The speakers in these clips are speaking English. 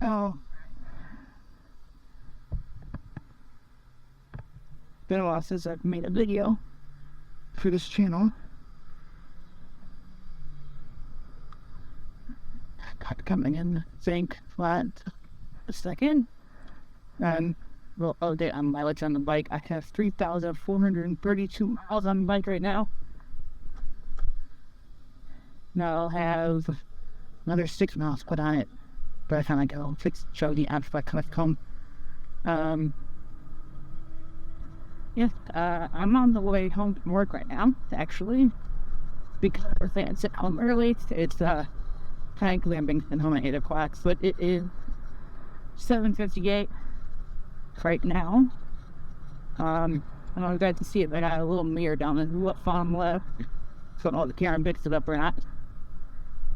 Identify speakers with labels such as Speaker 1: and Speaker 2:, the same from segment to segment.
Speaker 1: Oh. Been a while since I've made a video for this channel. Coming in, think flat a second. And well, update on mileage on the bike. I have 3,432 miles on the bike right now. Now I'll have another 6 miles put on it by the time I go. Show the app if I come. I'm on the way home from work right now, actually, because I sit home early. It's technically I'm being sent home at 8 o'clock, but it is 7:58 right now. I don't know if you guys can see it, but I got a little mirror down in the bottom left, so I don't know if the camera picks it up or not.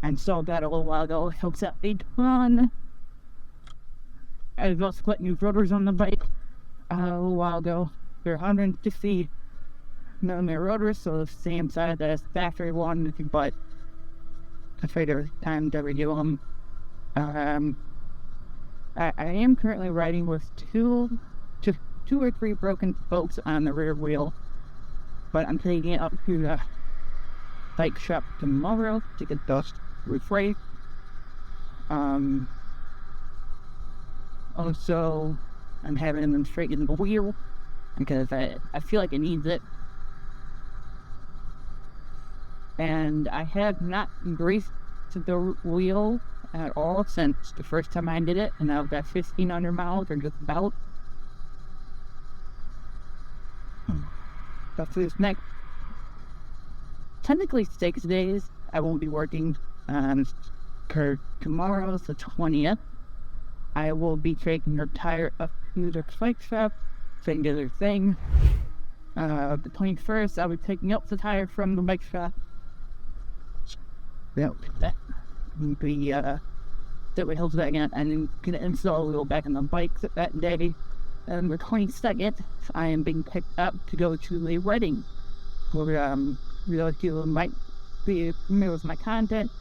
Speaker 1: And so that a little while ago, it helps out a ton. I've also put new rotors on the bike a little while ago. They're 160 millimeter rotors, so the same size as factory one, but I figured every time to redo them. I am currently riding with two or three broken spokes on the rear wheel, but I'm taking it up to the bike shop tomorrow to get those replaced. Also, I'm having them straighten the wheel because I feel like it needs it. And I have not greased the wheel at all since the first time I did it, and I've got 1,500 miles or just about. But for this next, technically 6 days, I won't be working. Tomorrow's the 20th. I will be taking her tire up to the bike shop, saying the other thing. The 21st, I'll be picking up the tire from the bike shop. That would be that would help that again, and then gonna install a wheel back on the bike that day. And the 22nd, I am being picked up to go to a wedding. Where real people might be familiar with my content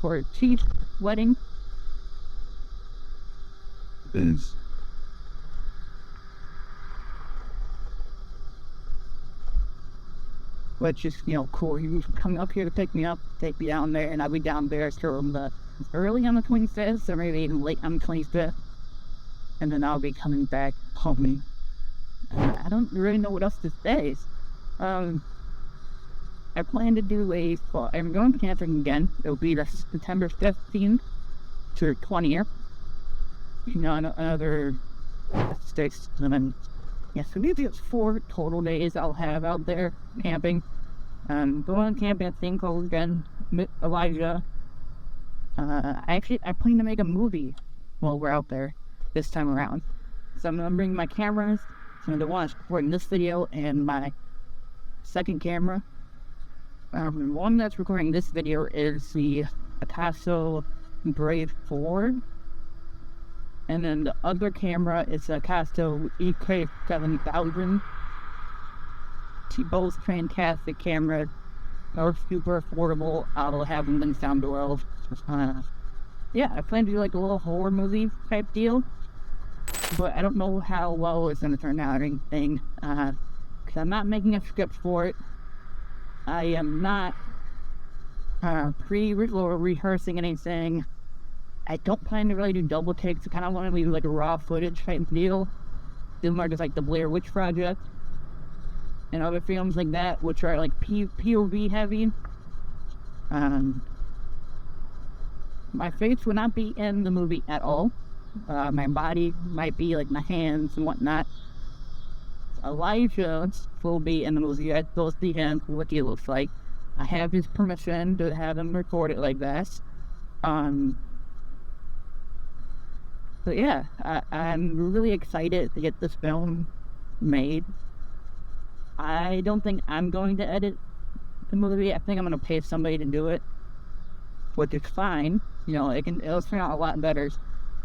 Speaker 1: for a cheap wedding. Which is, cool. You come up here to pick me up, take me down there, and I'll be down there till early on the 25th, or maybe even late on the 25th. And then I'll be coming back home. I don't really know what else to say. I plan to do I'm going camping again. It'll be September 15th to 20th. Another 6, and then, so maybe it's 4 total days I'll have out there camping. Going camping at thing called again, Elijah. I plan to make a movie while we're out there this time around. So I'm gonna bring my cameras. So the one recording this video and my second camera. The one that's recording this video is the Akaso Brave 4. And then the other camera is the Akaso EB-X. Both fantastic cameras. They're super affordable. I'll have them links down below. I plan to do like a little horror movie type deal. But I don't know how well it's going to turn out or anything. Because I'm not making a script for it. I am not rehearsing anything. I don't plan to really do double takes. I kind of want to do like a raw footage type deal. Similar to like the Blair Witch Project. And other films like that, which are like POV heavy. My face will not be in the movie at all. My body might be like my hands and whatnot. Elijah will be in the movie. I will see him, what he looks like. I have his permission to have him record it like that. So yeah, I'm really excited to get this film made. I don't think I'm going to edit the movie. I think I'm going to pay somebody to do it, which is fine. It'll turn out a lot better.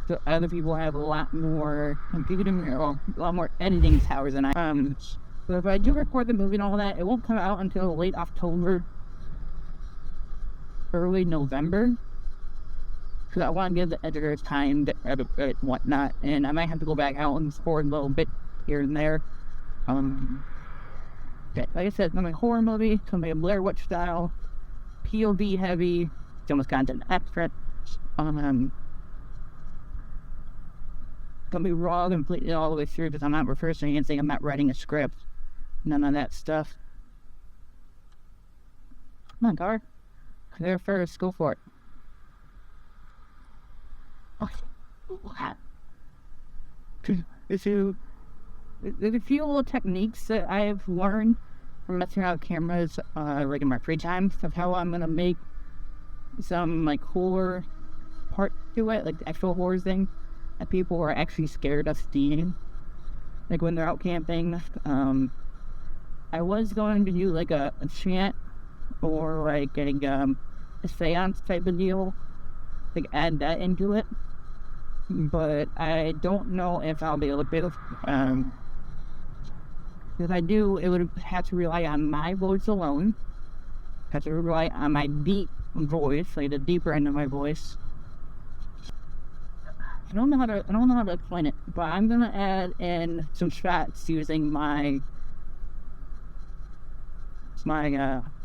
Speaker 1: So other people have a lot more computing or a lot more editing powers than I. But if I do record the movie and all that, it won't come out until late October, early November. because I want to give the editors time to edit it and whatnot, and I might have to go back out and record a little bit here and there. Like I said, it's gonna be a horror movie, it's gonna be a Blair Witch style, POV heavy, it's almost content extra. Gonna be raw completely all the way through, because I'm not rehearsing anything, I'm not writing a script, none of that stuff. Come on, car. There first, go for it. There's a few little techniques that I've learned from messing around with cameras, like in my free time, of how I'm gonna make some like horror part to it, like the actual horror thing that people are actually scared of seeing, like when they're out camping. I was going to do like a chant or like a seance type of deal, like add that into it, but I don't know if I'll be able to do it. If I do, it would have to rely on my voice alone. Have to rely on my deep voice, like the deeper end of my voice. I don't know how to explain it, but I'm gonna add in some shots using my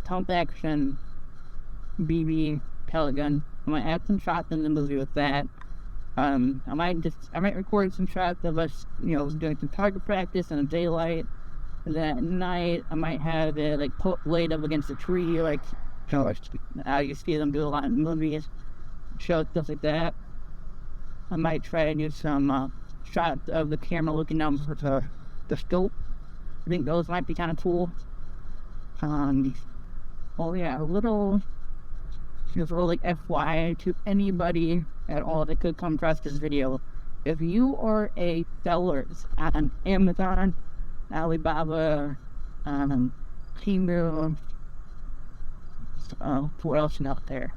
Speaker 1: pump action BB pellet gun. I'm gonna add some shots in the movie with that. I might record some shots of us, doing some target practice in the daylight. That night, I might have it like laid up against a tree, like I used to see them do a lot in movies, shows, stuff like that. I might try and use some shots of the camera looking down for the scope. I think those might be kind of cool. Oh yeah, a little like FYI to anybody at all that could come across this video. If you are a seller on Amazon, Alibaba, Temu, what else is out there?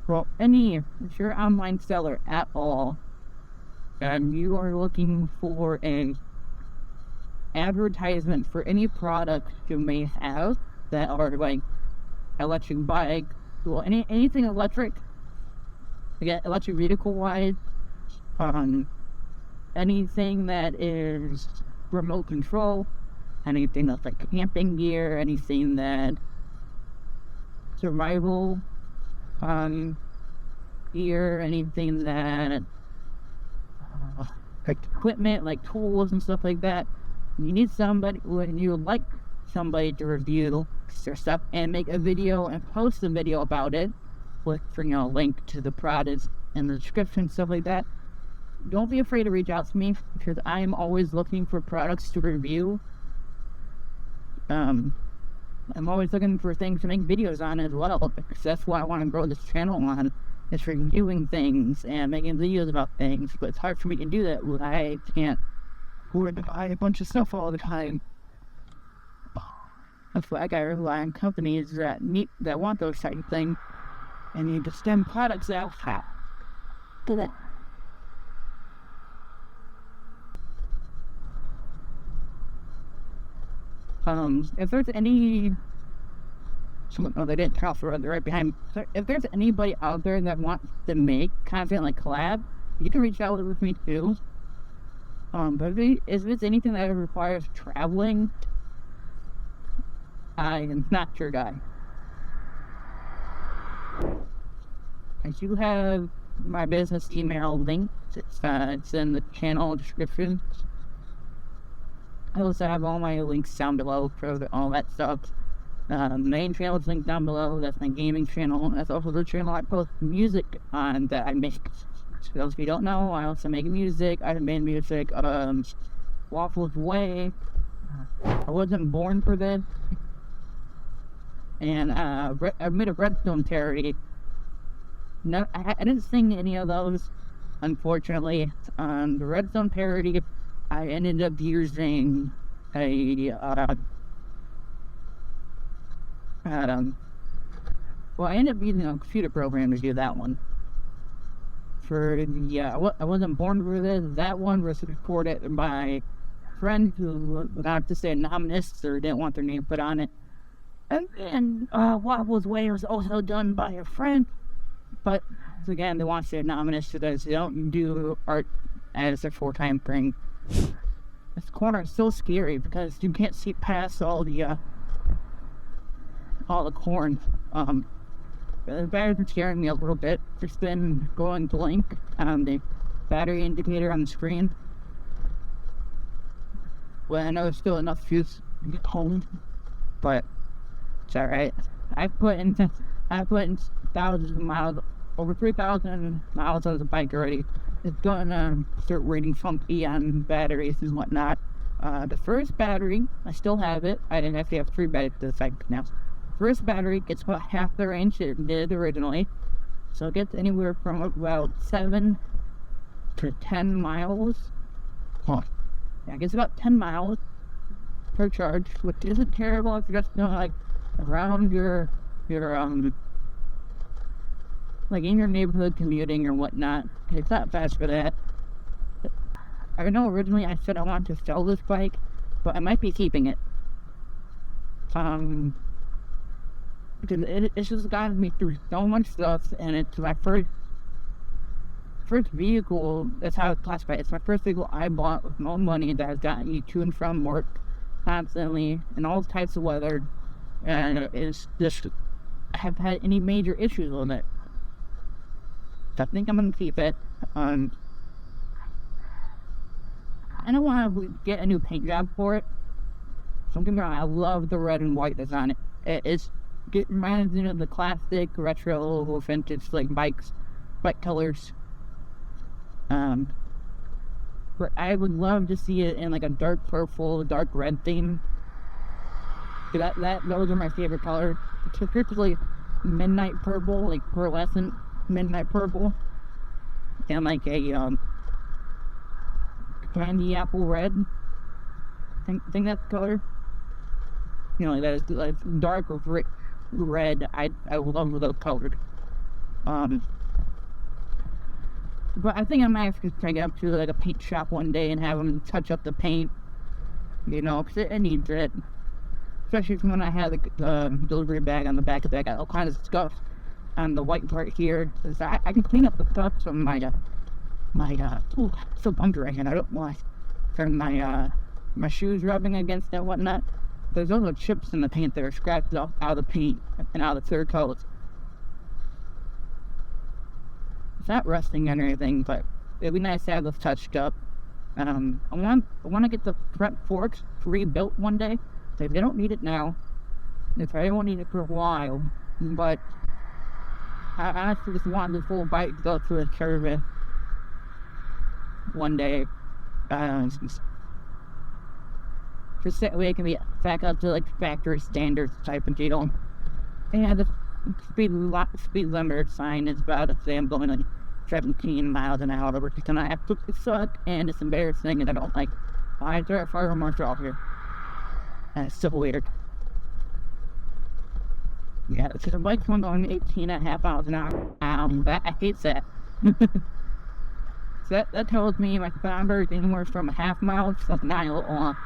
Speaker 1: Well, if you're an online seller at all, and you are looking for an advertisement for any product you may have that are like electric bike, well, anything electric, again, electric vehicle wise, anything that is remote control, anything that's like camping gear, anything that survival gear, anything that like equipment, like tools and stuff like that. You need somebody, when you would like somebody to review your stuff and make a video and post a video about it with a link to the product in the description, stuff like that. Don't be afraid to reach out to me, because I am always looking for products to review. I'm always looking for things to make videos on as well, because that's what I want to grow this channel on, is reviewing things and making videos about things. But it's hard for me to do that when I can't afford to buy a bunch of stuff all the time. That's why I gotta rely on companies that want those type of things and need to stem products out. Do that. If there's any, they didn't turn off the road, they're right behind me. If there's anybody out there that wants to make content like collab, you can reach out with me too. But if it's anything that requires traveling, I am not your guy. I do have my business email link. It's in the channel description. I also have all my links down below for all that stuff. The main channel is linked down below. That's my gaming channel. That's also the channel I post music on that I make. For those of you who don't know, I also make music. I made music. Waffle's Way. I wasn't born for this. And I made a Redstone parody. No, I didn't sing any of those, unfortunately. The Redstone parody, I ended up using I ended up using a computer program to do that one. I wasn't born for this. That one was recorded by a friend who would have to say anonymous or didn't want their name put on it. And then Waffle's Way was also done by a friend But again, they want to stay anonymous because they don't do art as their full-time thing. This corner is so scary because you can't see past all the corn. The batteries are scaring me a little bit. It's been going blank on the battery indicator on the screen. Well, I know there's still enough juice to get home, but it's alright. I put in thousands of miles, over 3,000 miles on the bike already. It's gonna start rating funky on batteries and whatnot. The first battery, I still have it. I didn't actually have 3 batteries to the bike now. First battery gets about half the range it did originally. So it gets anywhere from about 7 to 10 miles. Yeah, it gets about 10 miles per charge, which isn't terrible if you're just like around your like in your neighborhood commuting or whatnot. It's not fast for that. I know originally I said I wanted to sell this bike, but I might be keeping it. Because it's just gotten me through so much stuff, and it's my first vehicle. That's how it's classified. It's my first vehicle I bought with my own money that has gotten me to and from work constantly in all types of weather, and it's just I haven't had any major issues with it. So I think I'm gonna keep it. I don't want to get a new paint job for it. Don't get me wrong, I love the red and white that's on it. It reminds me of the classic retro vintage like bike colors. But I would love to see it in like a dark purple, dark red theme. Those are my favorite colors. Particularly midnight purple, like pearlescent midnight purple, and like a candy apple red. Think that's the color. You know, that is like dark or red. I love those colors. But I think I might have to take it up to like a paint shop one day and have them touch up the paint. You know, because it needs it. Especially when I had the delivery bag on the back of that, got all kinds of stuff on the white part here. I can clean up the stuff from my so bumpy and I don't want from my shoes rubbing against it and whatnot. There's also chips in the paint that are scratched out of the paint and out of the clear coats. It's not rusting or anything, but it'd be nice to have those touched up. I want to get the front forks rebuilt one day. So they don't need it now. If I won't need it for a while, but I honestly just want the full bike to go through a curve one day. Just that way it can be back up to like factory standards type of deal. And the speed limit sign is about to say I'm going like 17 miles an hour, which is gonna absolutely suck, and it's embarrassing, and I don't like. Why is there a fire marshal here? That's so weird. Yeah, so the bike's going 18.5 miles an hour. I hate that. So that tells me my speedometer is anywhere from a half mile to like 9 a little off.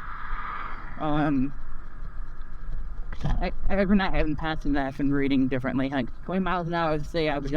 Speaker 1: Every night I've been passing that and reading differently. Like 20 miles an hour, I would say I was gonna